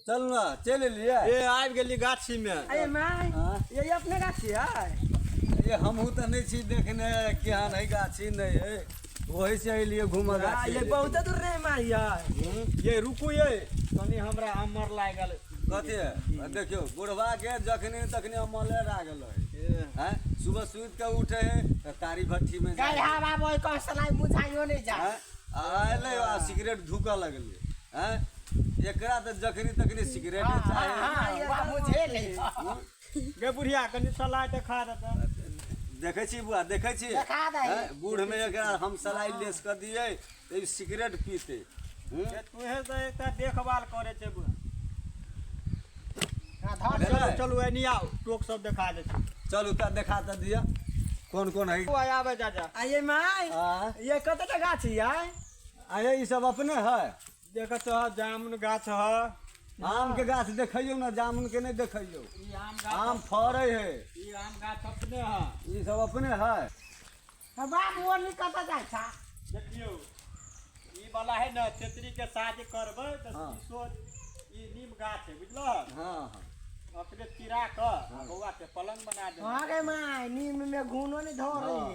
चल ना चल लिए ये आबि गेली गाछी में। अरे माय ये अपने गाछी है। ये हमहू तो नहीं छी देखने क्या नहीं गाछी नहीं है वही से लिए घूम गाछी ये बहुत दूर नहीं माय यार। ये रुकू ये तनी हमरा अमर लागल। कथी है देखियो बुढ़वा के जखनी तखनी अमले आ गेल है सुबह सुत के उठे है तो तारी भट्ठी में गाय हवा बोल को सलाई बुझाइयो नहीं जा। आले आ सिगरेट धुका लगले हैं एकरा तो जखनी तखनी सिगरेट चाहे हां मुझे ले गे बुढ़िया कनी सलाई देखा दे। देखे छी बुआ देखे छी देखा दे बूढ़ में एकरा हम सलाई लेस कर दिए तो सिगरेट पीते ये तुहे से एकटा देखभाल करे छे बुआ। धर चलो एनी आओ टोक सब देखा दे। चल उतर देखा तो दिया कौन कौन है आवे चाचा। अरे माय ये कतटा गाछी है। अरे ये सब अपने है देख तो जामुन गाछ है। आम के गाछ देखियो ना जामुन के नहीं देखियो ई आम फरे है ई आम गाछ अपने है। ये सब अपने है बाबू और निकलता जाय छा। देखियो ई वाला है ना तेतरी के शादी करबे त हाँ। शीशो ई नीम गाछ है बुझलो। हां अपने चिरा क बउआ के पलंग बना दे। हां गे माय नीम में घूनो नहीं धर रही।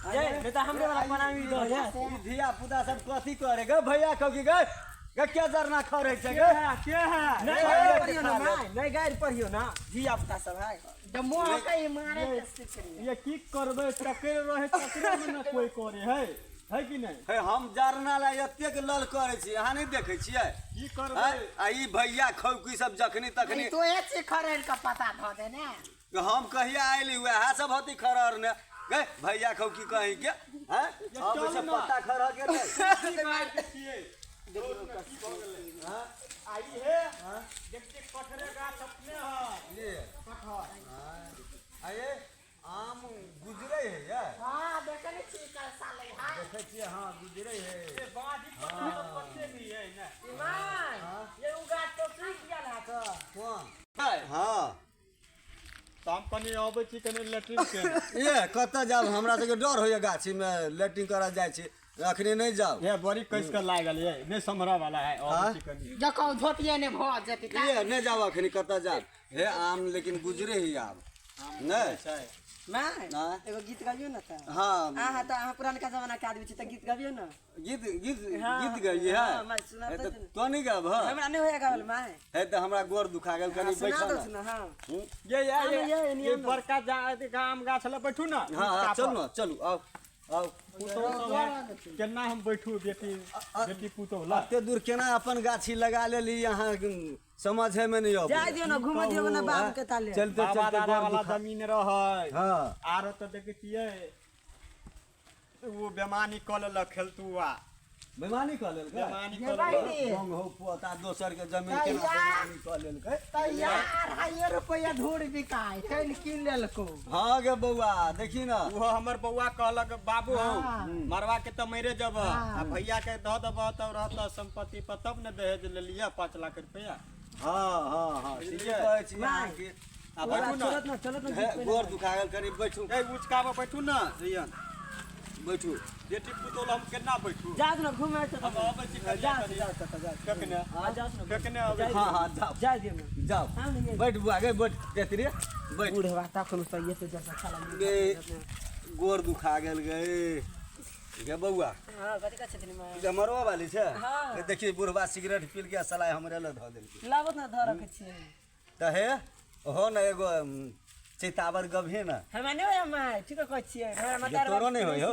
हां ये बेटा हमरे वाला बनावी दो जा। ई धिया पुता सब कथी करे गे भैया कह की गे क्या जरना खरे छे गे के है नहीं गाइड पढ़ियो ना माय नहीं गाइड पढ़ियो ना धिया पुता सब है जब मोह के मारे के सीख ये की करबे टके रहे टकरे में ना कोई करे है कि नहीं है हम जरना ला एते के लल करे छी अहाँ नहीं देखे छियै की करबे आ ई भैया खौकी सब जखनी तखनी तो एक से खरेर का पता ध दे ने। हम कहिया आइली हुए है सब होती खरर ने गे भैया खौकी कहीं के हैं अब सब पत्ता खरर के नहीं हां आई है देखते कठरे गाछ अपने है ये कठर आये आम गुजरे है यार हां देखले छी का साले हां देखे छियै हां गुजरे है ये बाजी पत्ता पत्ते भी है ना ईमान ये उगा तो सीख गया ना का कौन हां तो हम कनी आबै छी कनी लेटरिन के ये कत जाब हमरा सबके डर होइए गाछी में लैट्रिन करा जाइ छी अखनी नहीं जाओ ये बड़ी कैस कर लागल ये नहीं समरा वाला है हाँ? आबै छी कनी जको धोतिए ने भ जेती का ये नहीं जाओ अखनी कत जाब हे आम लेकिन गुजरे ही आब नहीं मैं हाँ? एगो गीत गाबियो ना त हाँ आहा त आहा पुरानका जमाना के आदमी छी त गीत गाबियो ना। गीत गीत हाँ, गीत गई है हाँ, मैं सुना है तो तो नहीं गाब हाँ हमरा नहीं होया गावल मैं है तो हमरा गोर दुखा गेल कनी सुना बैठा दो ना सुना हां ये ये ये बड़का आम गाछ ल बैठू ना हाँ हाँ चलो ना चलो आओ आओ पुतो सब है केना हम बैठू बेटी पुतो ला अते दूर केना अपन गाछी लगा लेली यहाँ समझे में नहीं जाय दियो ना घुम दियो ना बाबू के ताले चलते बाबा चलते दादा गोर वाला दुखा जमीन रहे हाँ आरो तो देखतिए वो बेमानी कल ल खेलतुआ बेमानी कह लेल बेमानी ये कल भाई रे गंग हो पोता दोसर के जमीन के बेमानी कह लेल तैयार है रुपया ढूंढ बिकाय कल किन लेलको। हाँ गे बउआ देखी ना वो हमर बउआ कहलक बाबू हाँ। हम मरवा के तो मेरे जब हाँ। आ भैया के दह दब तब रहता संपत्ति पर तब न दहेज ले लिया 5 लाख रुपया। हाँ हाँ हाँ ठीके कहै छी अहाँ के आ बैठू ना चलत ना हे, गोर दुखा गेल कनी बैठू ए उचका में बैठू ना रियन बैठू बेटी पुतोल हम केना बैठू जा ना घुमे त हम आबै छी जा कनिया जा कखने जा ना कखने आबै हाँ हाँ जाओ जा दियो ना जाओ हां नहीं बैठ बुआ गे बैठ तेतरी बैठ बूढ़वा तखन से ये तो जैसा खाला गे गोर दुखा गेल गे गे बउआ हां कथि का छथिन मैं ये मरवा वाली छे हाँ। ये देखिए बुढ़वा सिगरेट पी के सलाह हमरे ल ध देल लाबत ना धर रखे छी त हे हो न एगो चैतावर गभे न हमरा नहीं होया मैं ठीक कहै छियै हमरा मतार तोरो नहीं होय हो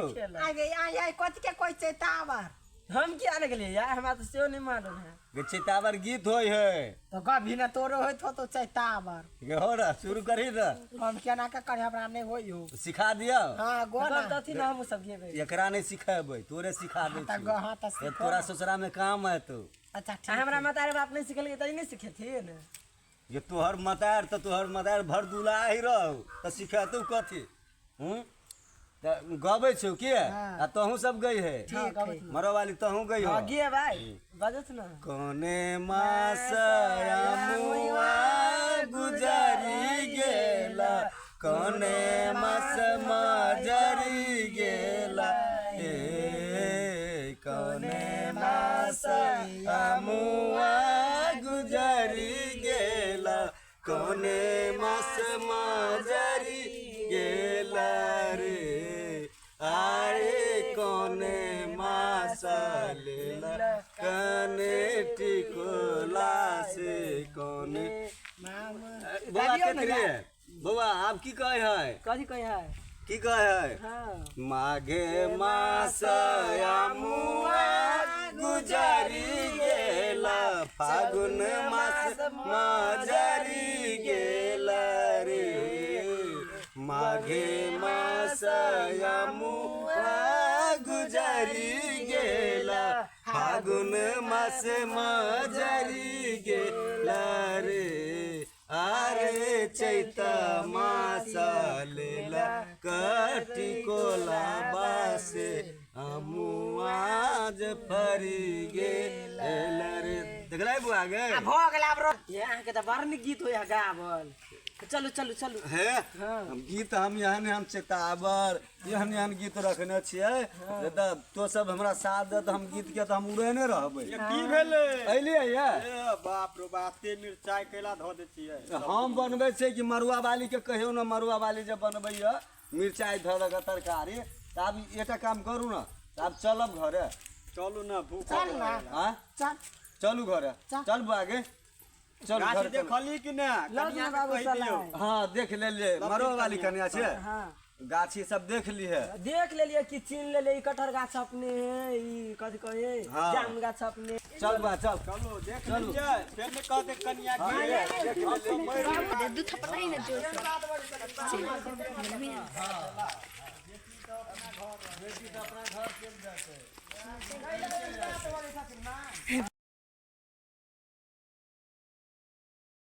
आगे आय कथि के कोइ चेतावर हम क्या लग लिए यार हमरा तो सेओ नहीं मालूम है गे चैतावर गीत होय है तो कभी ना तोरो होय तो चेतावर गे हो र शुरू करी न हम केना के करे हमरा नहीं होय हो सिखा दिया हां गोना तथि ना हम सब घेबे एकरा नहीं सिखेबै तोरे सिखा दे त गहा त ये तोरा ससुरा में काम है तो अच्छा ठीक हमरा मतार बाप नहीं सिखल त नहीं सिखेथिन ये तोहर मतार भर दुला ही रहो तो सिखेतू कथी गबै छौ के आ तहू सब गई है ठीक है मरो वाली तहू गई हो गे भाई बजत ना कोने मासमुआ गुजरी गेला कोने मास मजरी गेला ए कोने मास मुआ कोने मास मजरी गेला रे आरे कोने मास लेला कने टिकोला से कोने बउआ केतरी है बउआ आप की कहे है कथी कहे है की कहे है हाँ माघे मास अमुआ गुजरी गेला फागुन मास मजरी गेला रे माघे मास अमुआ गुजरी गेला फागुन मास मजरी गेला रे आरे चैता मास लेला कटिकोला बासे अमुआज फरी गेला रे देखला बुआ गे भ गेला ब्रो यहाँ के त बड़ नीक गीत होया गावल चलू चलू चलू है गीत हम यहाँ चेतावर यहाँ गीत रखने छियै तो सब हमरा साथ दे हम गीत के तो हम उड़े नहीं रहबै की भेलै अइलियै ये ए बाप रे बाप ते मिरचाई कैला धो दे छियै हम बनबै छै कि मरुआ वाली के कहियो ना मरुआ वाली जे बनबै ये मिरचाई धर के तरकारी त आब एटा काम करू ना आब चलब घरे चलू ना भूख चल ना हां चल चलू घरे चल आगे चल गाछ घर देखली कि ना लग कनिया ना बाबू के कहि दियौ सलाह हाँ देख लेलिए मरुआ वाली कन्या छै हाँ गाछी सब देख ली है देख लेलिए कि चीन ले ले कटहर गाछ अपने है ई कथी कहे हाँ। जाम गाछ अपने चल बा चल चलो देख लीजिए फिर ने कहते कनिया की दू थप्पड़ नहीं ना जो